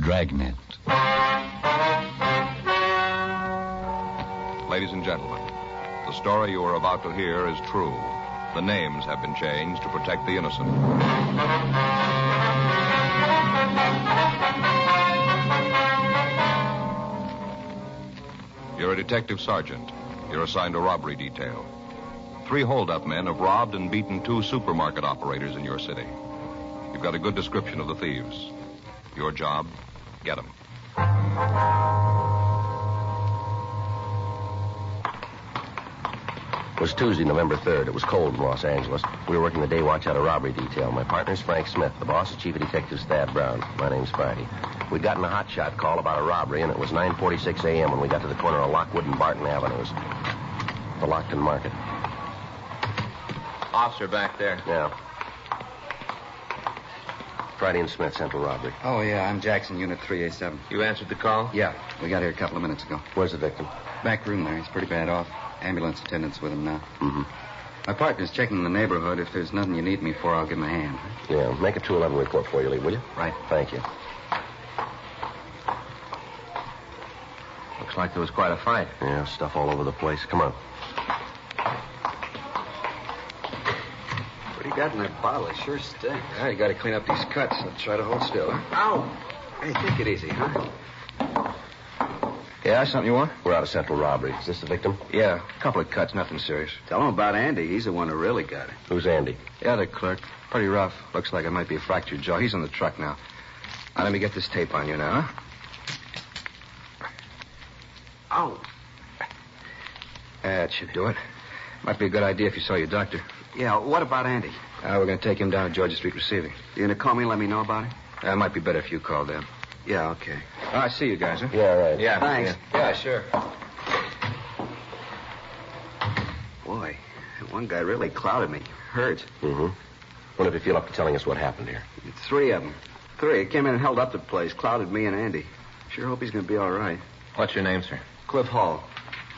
Dragnet. Ladies and gentlemen, the story you are about to hear is true. The names have been changed to protect the innocent. You're a detective sergeant. You're assigned a robbery detail. 3 hold-up men have robbed and beaten 2 supermarket operators in your city. You've got a good description of the thieves. Your job, get them. It was Tuesday, November 3rd. It was cold in Los Angeles. We were working the day watch out of robbery detail. My partner's Frank Smith. The boss is Chief of Detectives Thad Brown. My name's Friday. We'd gotten a hotshot call about a robbery, and it was 9:46 a.m. when we got to the corner of Lockwood and Barton Avenues. The Lockton Market. Officer back there. Yeah. Friday and Smith, Central Robbery. Oh, yeah, I'm Jackson, Unit 3A7. You answered the call? Yeah, we got here a couple of minutes ago. Where's the victim? Back room there. He's pretty bad off. Ambulance attendant's with him now. Mm-hmm. My partner's checking the neighborhood. If there's nothing you need me for, I'll give him a hand. Yeah, make a 211 report for you, Lee, will you? Right. Thank you. Looks like there was quite a fight. Yeah, stuff all over the place. Come on. What do you got in that bottle? It sure stinks. Yeah, you got to clean up these cuts. So try to hold still, huh? Ow! Hey, take it easy, huh? Yeah, something you want? We're out of Central Robbery. Is this the victim? Yeah, a couple of cuts, nothing serious. Tell him about Andy. He's the one who really got it. Who's Andy? Yeah, the clerk. Pretty rough. Looks like it might be a fractured jaw. He's on the truck now. Now, let me get this tape on you now, huh? Ow. That should do it. Might be a good idea if you saw your doctor. Yeah, what about Andy? We're going to take him down to Georgia Street Receiving. You going to call me and let me know about him? It might be better if you called them. Yeah, okay. I see you guys, huh? Yeah, right. Yeah. Thanks. Yeah, sure. Boy, that one guy really clouded me. Hurts. Mm-hmm. Wonder if you feel up to telling us what happened here. 3 of them. 3. Came in and held up the place. Clouded me and Andy. Sure hope he's going to be all right. What's your name, sir? Cliff Hall.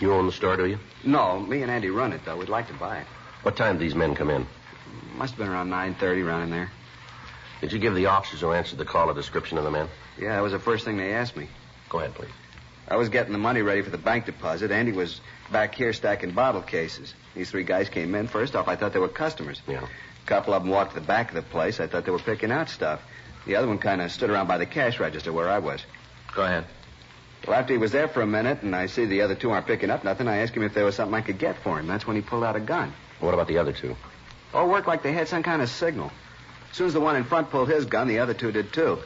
You own the store, do you? No, me and Andy run it, though. We'd like to buy it. What time did these men come in? Must have been around 9:30, around in there. Did you give the officers who answered the call a description of the men? Yeah, that was the first thing they asked me. Go ahead, please. I was getting the money ready for the bank deposit. Andy was back here stacking bottle cases. These 3 guys came in. First off, I thought they were customers. Yeah. A couple of them walked to the back of the place. I thought they were picking out stuff. The other one kind of stood around by the cash register where I was. Go ahead. Well, after he was there for a minute and I see the other 2 aren't picking up nothing, I asked him if there was something I could get for him. That's when he pulled out a gun. What about the other 2? Oh, it worked like they had some kind of signal. As soon as the one in front pulled his gun, the other 2 did too.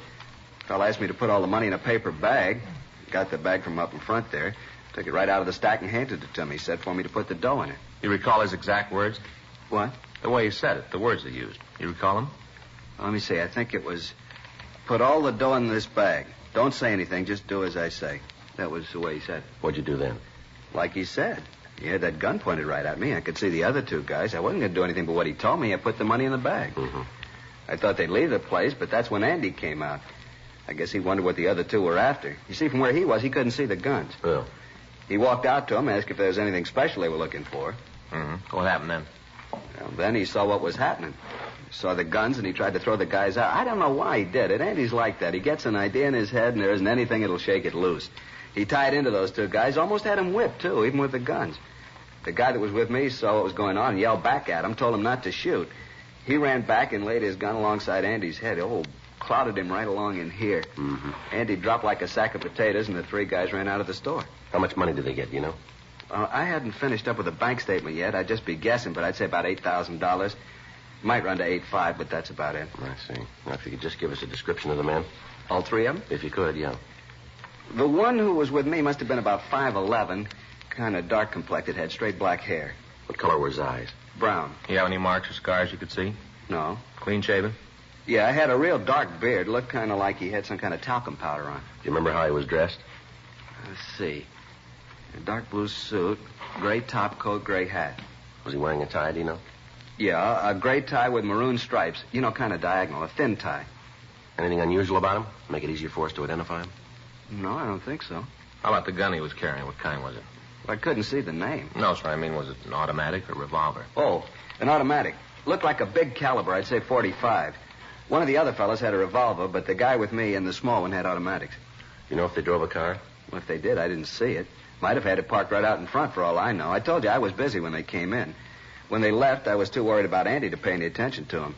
The fellow asked me to put all the money in a paper bag. Got the bag from up in front there. Took it right out of the stack and handed it to me. Said for me to put the dough in it. You recall his exact words? What? The way he said it, the words he used. You recall them? Let me see. I think it was, put all the dough in this bag. Don't say anything. Just do as I say. That was the way he said it. What'd you do then? Like he said. He had that gun pointed right at me. I could see the other 2 guys. I wasn't going to do anything but what he told me. I put the money in the bag. Mm-hmm. I thought they'd leave the place, but that's when Andy came out. I guess he wondered what the other 2 were after. You see, from where he was, he couldn't see the guns. Oh. He walked out to them, asked if there was anything special they were looking for. Mm-hmm. What happened then? Well, then he saw what was happening. Saw the guns, and he tried to throw the guys out. I don't know why he did it. Andy's like that. He gets an idea in his head, and there isn't anything that'll shake it loose. He tied into those 2 guys, almost had them whipped, too, even with the guns. The guy that was with me saw what was going on and yelled back at him, told him not to shoot. He ran back and laid his gun alongside Andy's head. Oh, clouded him right along in here. Mm-hmm. Andy dropped like a sack of potatoes, and the 3 guys ran out of the store. How much money did they get, you know? I hadn't finished up with a bank statement yet. I'd just be guessing, but I'd say about $8,000. Might run to 8.5, but that's about it. I see. Now, if you could just give us a description of the men. All 3 of them? If you could, yeah. The one who was with me must have been about 5'11", kind of dark-complected, had straight black hair. What color were his eyes? Brown. You have any marks or scars you could see? No. Clean shaven? Yeah, I had a real dark beard. Looked kind of like he had some kind of talcum powder on. Do you remember how he was dressed? Let's see. A dark blue suit, gray top coat, gray hat. Was he wearing a tie, do you know? Yeah, a gray tie with maroon stripes. You know, kind of diagonal, a thin tie. Anything unusual about him? Make it easier for us to identify him? No, I don't think so. How about the gun he was carrying? What kind was it? I couldn't see the name. No, sir. I mean, was it an automatic or revolver? Oh, an automatic. Looked like a big caliber. I'd say .45. One of the other fellas had a revolver, but the guy with me and the small one had automatics. You know if they drove a car? Well, if they did, I didn't see it. Might have had it parked right out in front for all I know. I told you I was busy when they came in. When they left, I was too worried about Andy to pay any attention to him.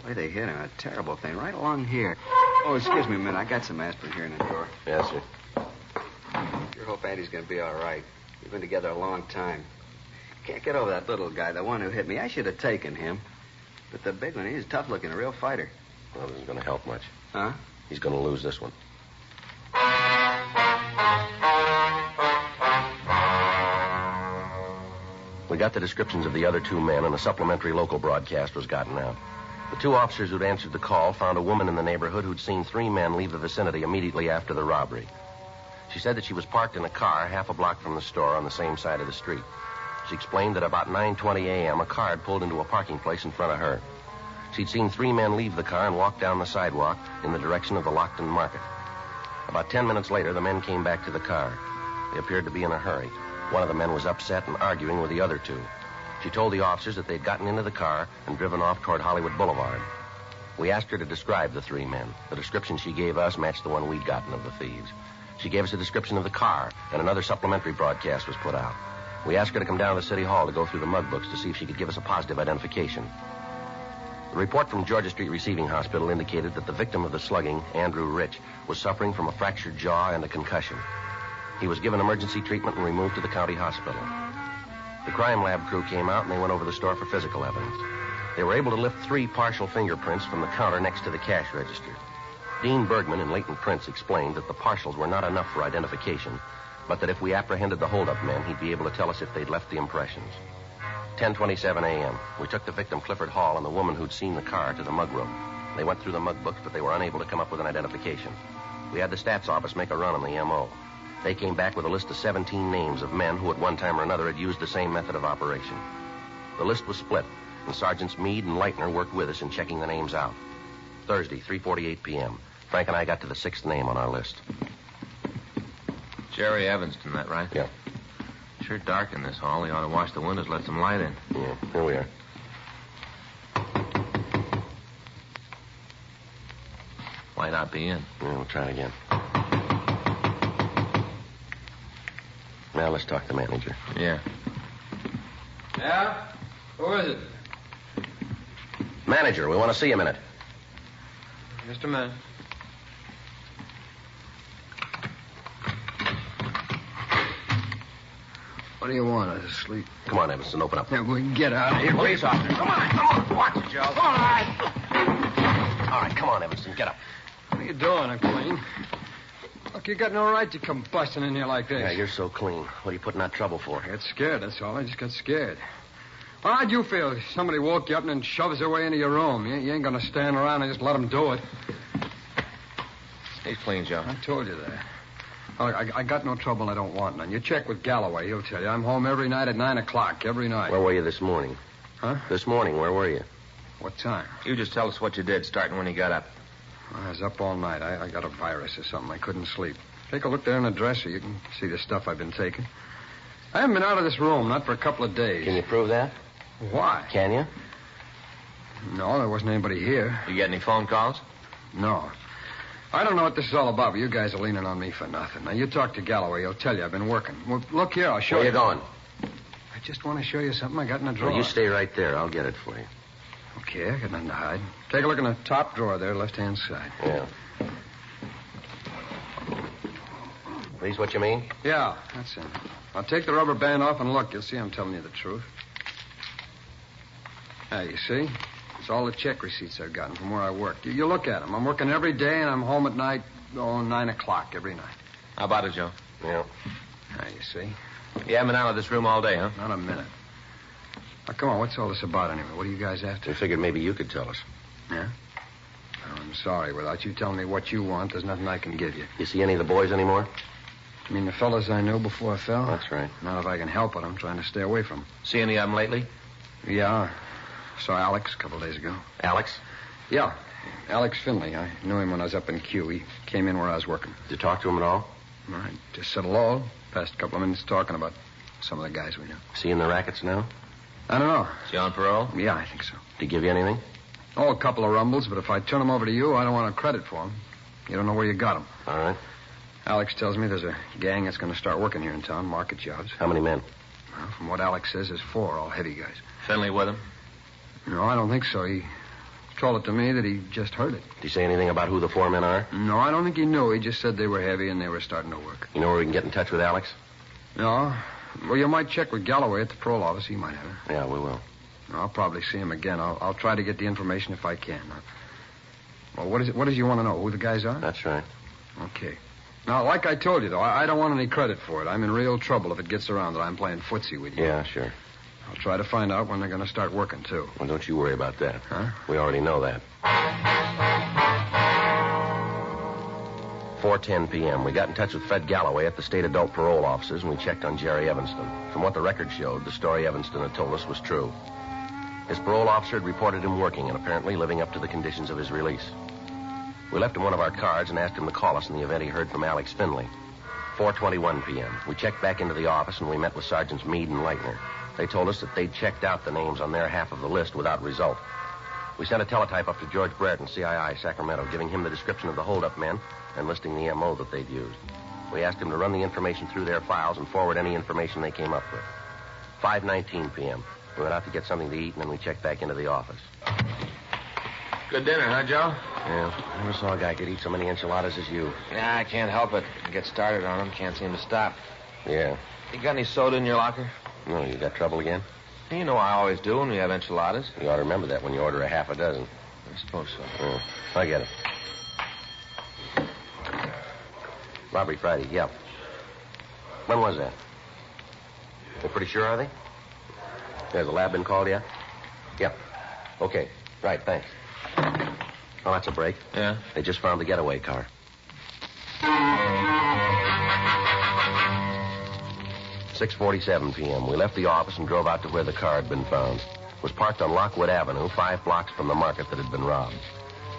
Boy, they hit him. A terrible thing. Right along here. Oh, excuse me a minute. I got some aspirin here in the drawer. Yes, sir. Sure hope Andy's going to be all right. We've been together a long time. Can't get over that little guy, the one who hit me. I should have taken him. But the big one, he's tough looking, a real fighter. Well, this isn't going to help much. Huh? He's going to lose this one. We got the descriptions of the other two men, and a supplementary local broadcast was gotten out. The two officers who'd answered the call found a woman in the neighborhood who'd seen 3 men leave the vicinity immediately after the robbery. She said that she was parked in a car half a block from the store on the same side of the street. She explained that about 9:20 a.m., a car had pulled into a parking place in front of her. She'd seen 3 men leave the car and walk down the sidewalk in the direction of the Lockton Market. About 10 minutes later, the men came back to the car. They appeared to be in a hurry. One of the men was upset and arguing with the other 2. She told the officers that they'd gotten into the car and driven off toward Hollywood Boulevard. We asked her to describe the 3 men. The description she gave us matched the one we'd gotten of the thieves. She gave us a description of the car, and another supplementary broadcast was put out. We asked her to come down to the City Hall to go through the mug books to see if she could give us a positive identification. The report from Georgia Street Receiving Hospital indicated that the victim of the slugging, Andrew Rich, was suffering from a fractured jaw and a concussion. He was given emergency treatment and removed to the county hospital. The crime lab crew came out and they went over the store for physical evidence. They were able to lift 3 partial fingerprints from the counter next to the cash register. Dean Bergman and Leighton Prince explained that the partials were not enough for identification, but that if we apprehended the hold-up men, he'd be able to tell us if they'd left the impressions. 10:27 a.m. We took the victim, Clifford Hall, and the woman who'd seen the car to the mug room. They went through the mug books, but they were unable to come up with an identification. We had the stats office make a run on the M.O. They came back with a list of 17 names of men who at one time or another had used the same method of operation. The list was split, and Sergeants Meade and Leitner worked with us in checking the names out. Thursday, 3:48 p.m. Frank and I got to the 6th name on our list. Jerry Evanston, that right? Yeah. Sure dark in this hall. He ought to wash the windows, let some light in. Yeah, here we are. Might not be in. Yeah, we'll try it again. Now let's talk to the manager. Yeah. Yeah? Who is it? Manager, we want to see you a minute. Just a minute. What do you want? I was asleep. Come on, Evanston, open up. Yeah, we can get out of here. Police officer. Come on. Watch it, Joe. All right. All right, come on, Evanston, get up. What are you doing? I'm clean. Look, you got no right to come busting in here like this. Yeah, you're so clean. What are you putting that trouble for? I got scared, that's all. I just got scared. Well, how'd you feel if somebody woke you up and then shoves their way into your room? You ain't going to stand around and just let them do it. He's clean, Joe. I told you that. Look, I got no trouble and I don't want none. You check with Galloway, he'll tell you. I'm home every night at 9 o'clock, every night. Where were you this morning? Huh? This morning, where were you? What time? You just tell us what you did, starting when you got up. I was up all night. I got a virus or something. I couldn't sleep. Take a look there in the dresser. You can see the stuff I've been taking. I haven't been out of this room, not for a couple of days. Can you prove that? Why? Can you? No, there wasn't anybody here. You get any phone calls? No. I don't know what this is all about, but you guys are leaning on me for nothing. Now, you talk to Galloway. He'll tell you I've been working. Well, look here, I'll show Where you. you going? I just want to show you something I got in the drawer. Well, you stay right there. I'll get it for you. Okay, I got nothing to hide. Take a look in the top drawer there, left-hand side. Yeah. These what you mean? Yeah, that's it. I'll take the rubber band off and look. You'll see I'm telling you the truth. There, you see? It's all the check receipts I've gotten from where I work. You look at them. I'm working every day, and I'm home at night, 9 o'clock every night. How about it, Joe? Yeah. There, you see? You haven't been out of this room all day, huh? Not a minute. Now, come on, what's all this about anyway? What are you guys after? We figured maybe you could tell us. Yeah? Oh, I'm sorry. Without you telling me what you want, there's nothing I can give you. You see any of the boys anymore? You mean the fellas I knew before I fell? That's right. Not if I can help it. I'm trying to stay away from them. See any of them lately? Yeah. Saw Alex a couple of days ago. Alex? Yeah. Alex Finley. I knew him when I was up in Q. He came in where I was working. Did you talk to him at all? All right. Just said hello. Passed a couple of minutes talking about some of the guys we know. See in the rackets now? I don't know. Is he on parole? Yeah, I think so. Did he give you anything? Oh, a couple of rumbles, but if I turn them over to you, I don't want credit for them. You don't know where you got them. All right. Alex tells me there's a gang that's going to start working here in town, market jobs. How many men? Well, from what Alex says, there's 4, all heavy guys. Finley with him? No, I don't think so. He told it to me that he just heard it. Did he say anything about who the 4 men are? No, I don't think he knew. He just said they were heavy and they were starting to work. You know where we can get in touch with Alex? No. Well, you might check with Galloway at the parole office. He might have it. Yeah, we will. I'll probably see him again. I'll try to get the information if I can. Well, what is it you want to know? Who the guys are? That's right. Okay. Now, like I told you, though, I don't want any credit for it. I'm in real trouble if it gets around that I'm playing footsie with you. Yeah, sure. I'll try to find out when they're going to start working, too. Well, don't you worry about that. Huh? We already know that. 4:10 p.m. We got in touch with Fred Galloway at the state adult parole offices, and we checked on Jerry Evanston. From what the record showed, the story Evanston had told us was true. His parole officer had reported him working and apparently living up to the conditions of his release. We left him one of our cards and asked him to call us in the event he heard from Alex Finley. 4:21 p.m. We checked back into the office, and we met with Sergeants Meade and Leitner. They told us that they'd checked out the names on their half of the list without result. We sent a teletype up to George Brereton, CII, Sacramento, giving him the description of the holdup men and listing the M.O. that they'd used. We asked him to run the information through their files and forward any information they came up with. 5:19 p.m. We went out to get something to eat, and then we checked back into the office. Good dinner, huh, Joe? Yeah, never saw a guy could eat so many enchiladas as you. Yeah, I can't help it. Get started on them. Can't seem to stop. Yeah. You got any soda in your locker? No, you got trouble again? You know I always do when we have enchiladas. You ought to remember that when you order a half a dozen. I suppose so. Yeah, I get it. Robbery Friday, yeah. When was that? They're pretty sure, are they? Has the lab been called yet? Yep. Okay. Right, thanks. Oh, that's a break. Yeah? They just found the getaway car. 6:47 p.m. We left the office and drove out to where the car had been found. It was parked on Lockwood Avenue, 5 blocks from the market that had been robbed.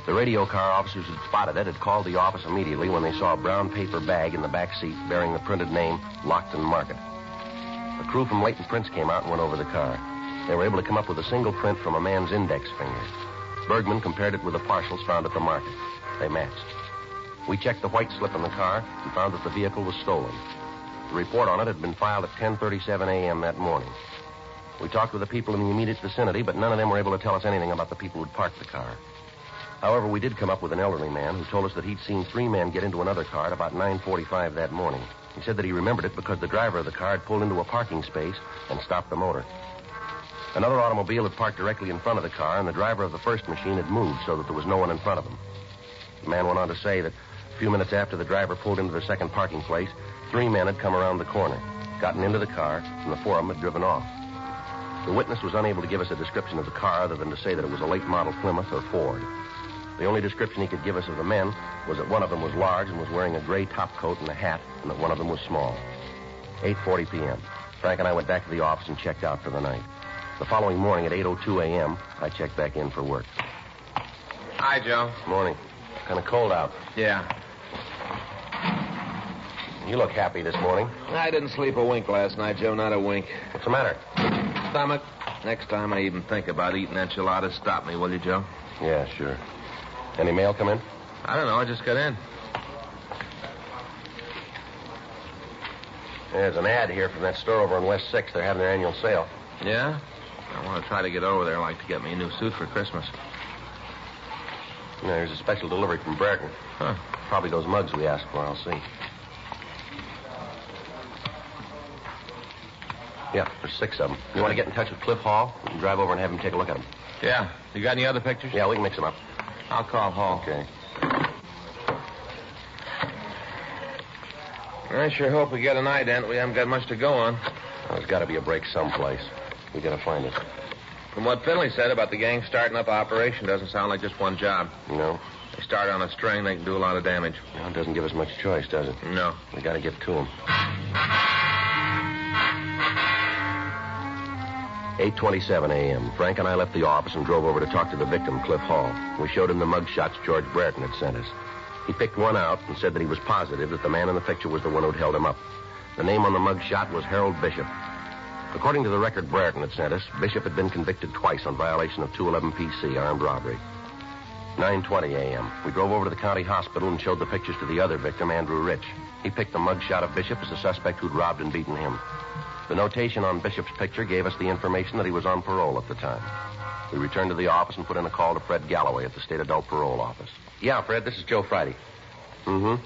The radio car officers who had spotted it had called the office immediately when they saw a brown paper bag in the back seat bearing the printed name Lockton Market. A crew from Leighton Prince came out and went over the car. They were able to come up with a single print from a man's index finger. Bergman compared it with the partials found at the market. They matched. We checked the white slip in the car and found that the vehicle was stolen. The report on it had been filed at 10:37 a.m. that morning. We talked with the people in the immediate vicinity, but none of them were able to tell us anything about the people who'd parked the car. However, we did come up with an elderly man who told us that he'd seen 3 men get into another car at about 9:45 that morning. He said that he remembered it because the driver of the car had pulled into a parking space and stopped the motor. Another automobile had parked directly in front of the car, and the driver of the first machine had moved so that there was no one in front of him. The man went on to say that a few minutes after the driver pulled into the second parking place, 3 men had come around the corner, gotten into the car, and the 4 of them had driven off. The witness was unable to give us a description of the car other than to say that it was a late model Plymouth or Ford. The only description he could give us of the men was that one of them was large and was wearing a gray top coat and a hat, and that one of them was small. 8:40 p.m. Frank and I went back to the office and checked out for the night. The following morning at 8:02 a.m., I checked back in for work. Hi, Joe. Morning. Kind of cold out. Yeah. You look happy this morning. I didn't sleep a wink last night, Joe. Not a wink. What's the matter? Stomach. Next time I even think about eating enchiladas, stop me, will you, Joe? Yeah, sure. Any mail come in? I don't know. I just got in. There's an ad here from that store over on West 6th. They're having their annual sale. Yeah? I want to try to get over there. I'd like to get me a new suit for Christmas. Yeah, there's a special delivery from Brereton. Huh. Probably those mugs we asked for. I'll see. Yeah, there's 6 of them. You want to get in touch with Cliff Hall? We can drive over and have him take a look at them. Yeah. You got any other pictures? Yeah, we can mix them up. I'll call Hall. Okay. I sure hope we get an ident. We haven't got much to go on. Well, there's got to be a break someplace. We got to find it. From what Finley said about the gang starting up an operation, doesn't sound like just one job. No. They start on a string, they can do a lot of damage. Well, it doesn't give us much choice, does it? No. We got to get to them. 8:27 a.m. Frank and I left the office and drove over to talk to the victim, Cliff Hall. We showed him the mug shots George Brereton had sent us. He picked one out and said that he was positive that the man in the picture was the one who'd held him up. The name on the mug shot was Harold Bishop. According to the record Brereton had sent us, Bishop had been convicted twice on violation of 211 PC, armed robbery. 9:20 a.m. We drove over to the county hospital and showed the pictures to the other victim, Andrew Rich. He picked the mugshot of Bishop as the suspect who'd robbed and beaten him. The notation on Bishop's picture gave us the information that he was on parole at the time. We returned to the office and put in a call to Fred Galloway at the State Adult Parole Office. Yeah, Fred, this is Joe Friday. Mm-hmm.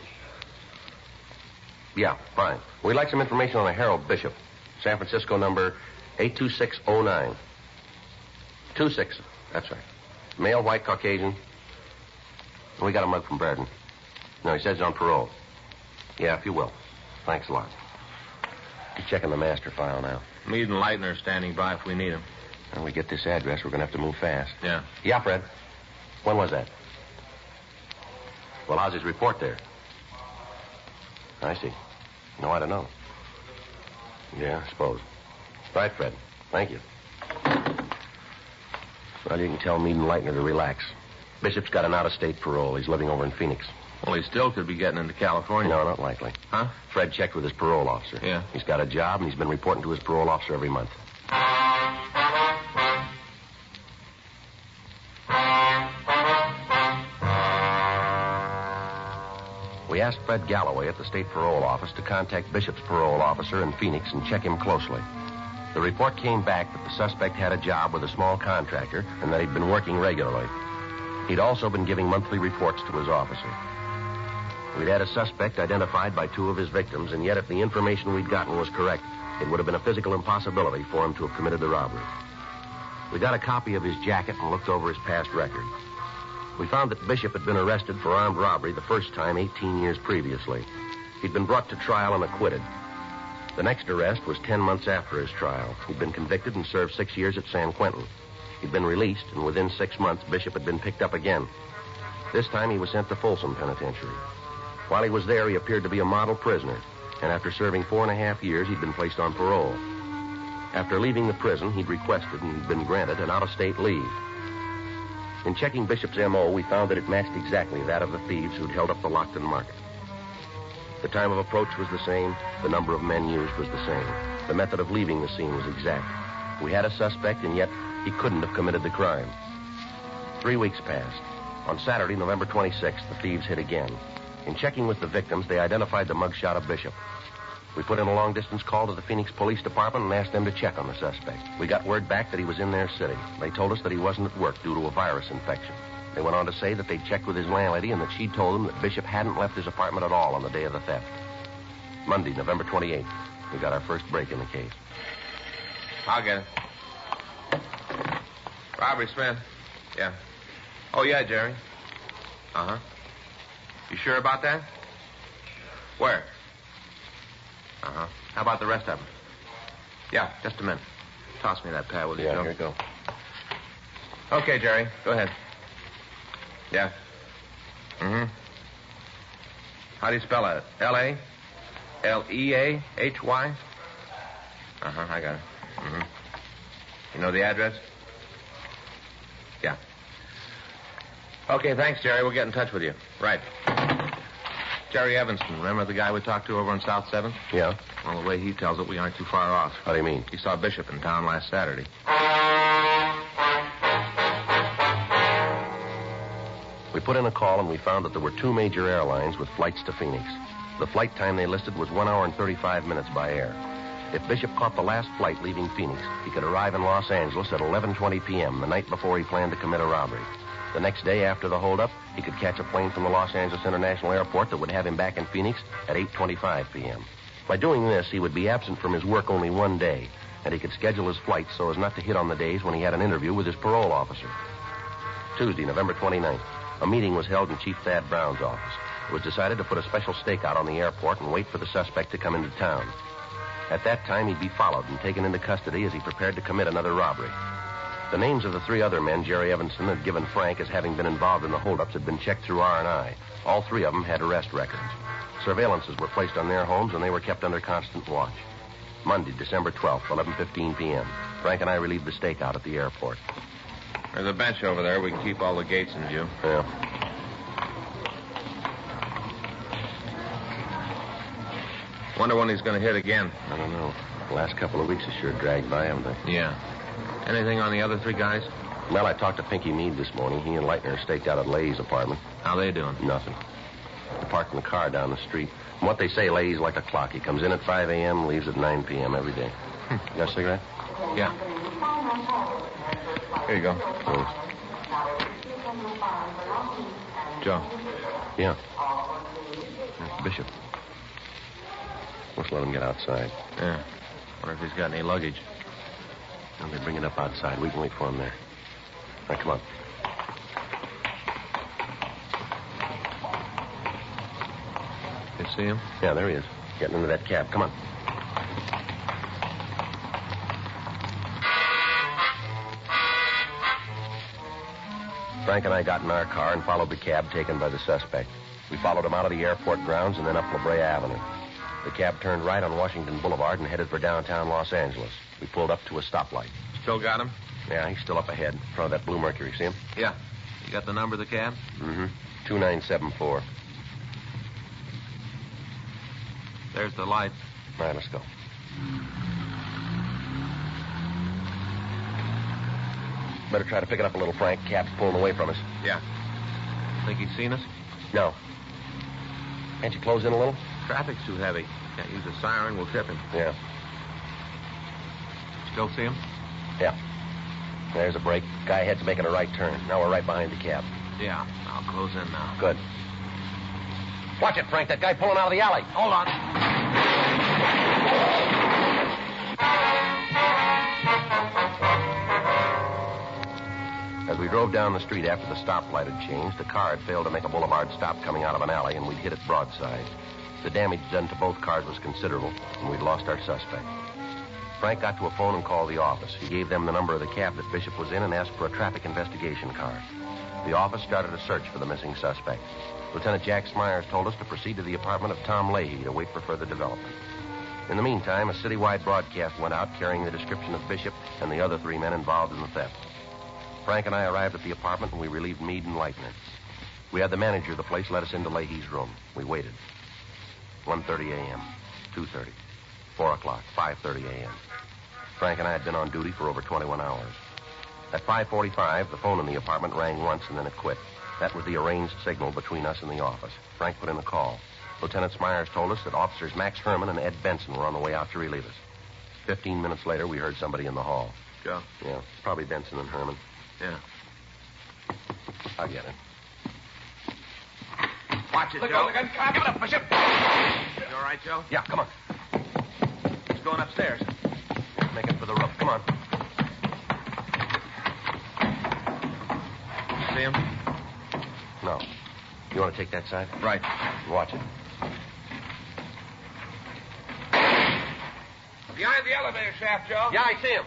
Yeah, fine. We'd like some information on a Harold Bishop. San Francisco number 82609. 26, that's right. Male, white, Caucasian. We got a mug from Brereton. No, he says he's on parole. Yeah, if you will. Thanks a lot. He's checking the master file now. Meade and Leitner are standing by if we need them. When we get this address, we're going to have to move fast. Yeah. Yeah, Fred. When was that? Well, how's his report there? I see. No, I don't know. Yeah, I suppose. Right, Fred. Thank you. Well, you can tell Meade and Leitner to relax. Bishop's got an out-of-state parole. He's living over in Phoenix. Well, he still could be getting into California. No, not likely. Huh? Fred checked with his parole officer. Yeah. He's got a job, and he's been reporting to his parole officer every month. We asked Fred Galloway at the state parole office to contact Bishop's parole officer in Phoenix and check him closely. The report came back that the suspect had a job with a small contractor and that he'd been working regularly. He'd also been giving monthly reports to his officer. We'd had a suspect identified by two of his victims, and yet if the information we'd gotten was correct, it would have been a physical impossibility for him to have committed the robbery. We got a copy of his jacket and looked over his past record. We found that Bishop had been arrested for armed robbery the first time 18 years previously. He'd been brought to trial and acquitted. The next arrest was 10 months after his trial. He'd been convicted and served 6 years at San Quentin. He'd been released, and within 6 months, Bishop had been picked up again. This time, he was sent to Folsom Penitentiary. While he was there, he appeared to be a model prisoner, and after serving 4.5 years, he'd been placed on parole. After leaving the prison, he'd requested and he'd been granted an out-of-state leave. In checking Bishop's M.O., we found that it matched exactly that of the thieves who'd held up the Lockton Market. The time of approach was the same. The number of men used was the same. The method of leaving the scene was exact. We had a suspect, and yet he couldn't have committed the crime. 3 weeks passed. On Saturday, November 26th, the thieves hit again. In checking with the victims, they identified the mugshot of Bishop. We put in a long-distance call to the Phoenix Police Department and asked them to check on the suspect. We got word back that he was in their city. They told us that he wasn't at work due to a virus infection. They went on to say that they'd checked with his landlady and that she'd told them that Bishop hadn't left his apartment at all on the day of the theft. Monday, November 28th, we got our first break in the case. I'll get it. Robbery, Smith. Yeah. Oh, yeah, Jerry. Uh-huh. You sure about that? Where? Uh-huh. How about the rest of them? Yeah, just a minute. Toss me that pad, will you, Yeah, Joe? here you go. Okay, Jerry. Go ahead. Yeah. Mm-hmm. How do you spell it? L-A? L-E-A-H-Y? Uh-huh, I got it. Mm-hmm. You know the address? Yeah. Okay, thanks, Jerry. We'll get in touch with you. Right. Jerry Evanston, remember the guy we talked to over on South 7th? Yeah? Well, the way he tells it, we aren't too far off. How do you mean? He saw Bishop in town last Saturday. We put in a call and we found that there were 2 major airlines with flights to Phoenix. The flight time they listed was 1 hour and 35 minutes by air. If Bishop caught the last flight leaving Phoenix, he could arrive in Los Angeles at 11:20 p.m., the night before he planned to commit a robbery. The next day after the holdup, he could catch a plane from the Los Angeles International Airport that would have him back in Phoenix at 8:25 p.m. By doing this, he would be absent from his work only 1 day, and he could schedule his flights so as not to hit on the days when he had an interview with his parole officer. Tuesday, November 29th, a meeting was held in Chief Thad Brown's office. It was decided to put a special stakeout on the airport and wait for the suspect to come into town. At that time, he'd be followed and taken into custody as he prepared to commit another robbery. The names of the 3 other men Jerry Evanston had given Frank as having been involved in the holdups had been checked through R&I. All 3 of them had arrest records. Surveillances were placed on their homes, and they were kept under constant watch. Monday, December 12th, 11:15 p.m. Frank and I relieved the stakeout at the airport. There's a bench over there. We can keep all the gates in view. Yeah. Wonder when he's going to hit again. I don't know. The last couple of weeks have sure dragged by, haven't they? Yeah. Anything on the other 3 guys? Well, I talked to Pinky Meade this morning. He and Leitner are staked out at Leahy's apartment. How they doing? Nothing. They're parking the car down the street. From what they say, Leahy's like a clock. He comes in at 5 a.m., leaves at 9 p.m. every day. You got a cigarette? Yeah. Here you go. Thanks. Joe. Yeah. That's Bishop. Let's let him get outside. Yeah. Wonder if he's got any luggage. Well, they bring it up outside. We can wait for him there. All right, come on. You see him? Yeah, there he is. Getting into that cab. Come on. Frank and I got in our car and followed the cab taken by the suspect. We followed him out of the airport grounds and then up La Brea Avenue. The cab turned right on Washington Boulevard and headed for downtown Los Angeles. We pulled up to a stoplight. Still got him? Yeah, he's still up ahead, in front of that blue Mercury. See him? Yeah. You got the number of the cab? Mm-hmm. 2974. There's the light. All right, let's go. Better try to pick it up a little, Frank. Cab's pulling away from us. Yeah. Think he's seen us? No. Can't you close in a little? Traffic's too heavy. Can't use a siren. We'll trip him. Yeah. Still see him? Yeah. There's a break. Guy ahead's making a right turn. Now we're right behind the cab. Yeah. I'll close in now. Good. Watch it, Frank. That guy pulling out of the alley. Hold on. As we drove down the street after the stoplight had changed, the car had failed to make a boulevard stop coming out of an alley, and we'd hit it broadside. The damage done to both cars was considerable, and we'd lost our suspect. Frank got to a phone and called the office. He gave them the number of the cab that Bishop was in and asked for a traffic investigation car. The office started a search for the missing suspect. Lieutenant Jack Smyers told us to proceed to the apartment of Tom Leahy to wait for further development. In the meantime, a citywide broadcast went out carrying the description of Bishop and the other 3 men involved in the theft. Frank and I arrived at the apartment, and we relieved Meade and Leitner. We had the manager of the place let us into Leahy's room. We waited. 1:30 a.m., 2:30, 4 o'clock, 5:30 a.m. Frank and I had been on duty for over 21 hours. At 5:45, the phone in the apartment rang once, and then it quit. That was the arranged signal between us and the office. Frank put in the call. Lieutenant Smyers told us that officers Max Herman and Ed Benson were on the way out to relieve us. 15 minutes later, we heard somebody in the hall. Joe? Yeah, probably Benson and Herman. Yeah. I'll get it. Watch it, Look Joe. over the gun, cop. Give it up, Bishop. You all right, Joe? Yeah, come on. He's going upstairs. Make it for the roof. Come on. You see him? No. You want to take that side? Right. Watch it. Behind the elevator shaft, Joe. Yeah, I see him.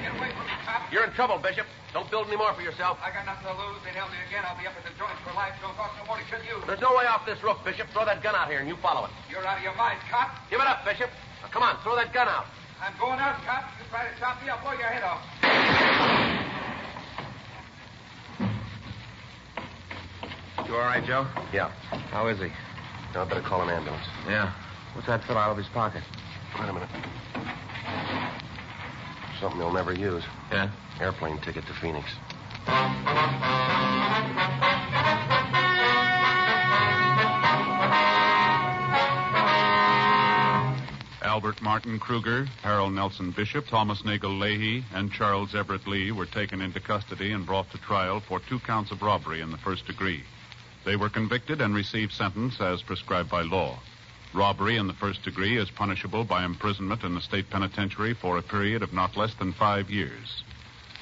Get away from me, cop. You're in trouble, Bishop. Don't build any more for yourself. I got nothing to lose. They nail me again. I'll be up at the joint for life. Don't cost no more to kill you. There's no way off this roof, Bishop. Throw that gun out here and you follow it. You're out of your mind, cop. Give it up, Bishop. Now, come on, throw that gun out. I'm going out, cop. You try to stop me, I'll blow your head off. You all right, Joe? Yeah. How is he? Now I better call an ambulance. Yeah. What's that fill out of his pocket? Wait a minute. Something he'll never use. Yeah? Airplane ticket to Phoenix. Albert Martin Kruger, Harold Nelson Bishop, Thomas Nagel Leahy, and Charles Everett Lee were taken into custody and brought to trial for 2 counts of robbery in the first degree. They were convicted and received sentence as prescribed by law. Robbery in the first degree is punishable by imprisonment in the state penitentiary for a period of not less than 5 years.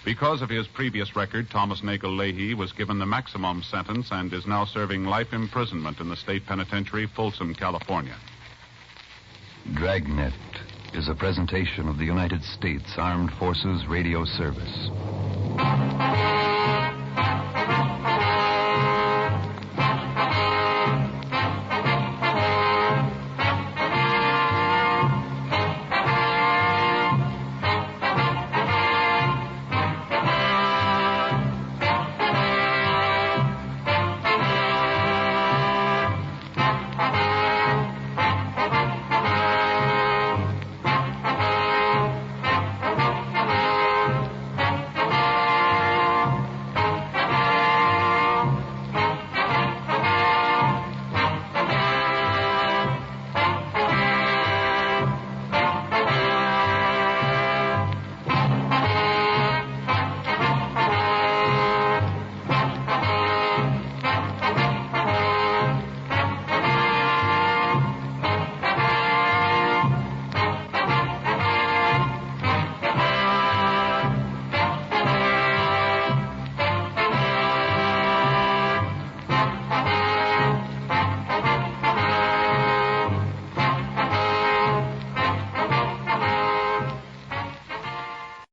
Because of his previous record, Thomas Nagel Leahy was given the maximum sentence and is now serving life imprisonment in the state penitentiary, Folsom, California. Dragnet is a presentation of the United States Armed Forces Radio Service.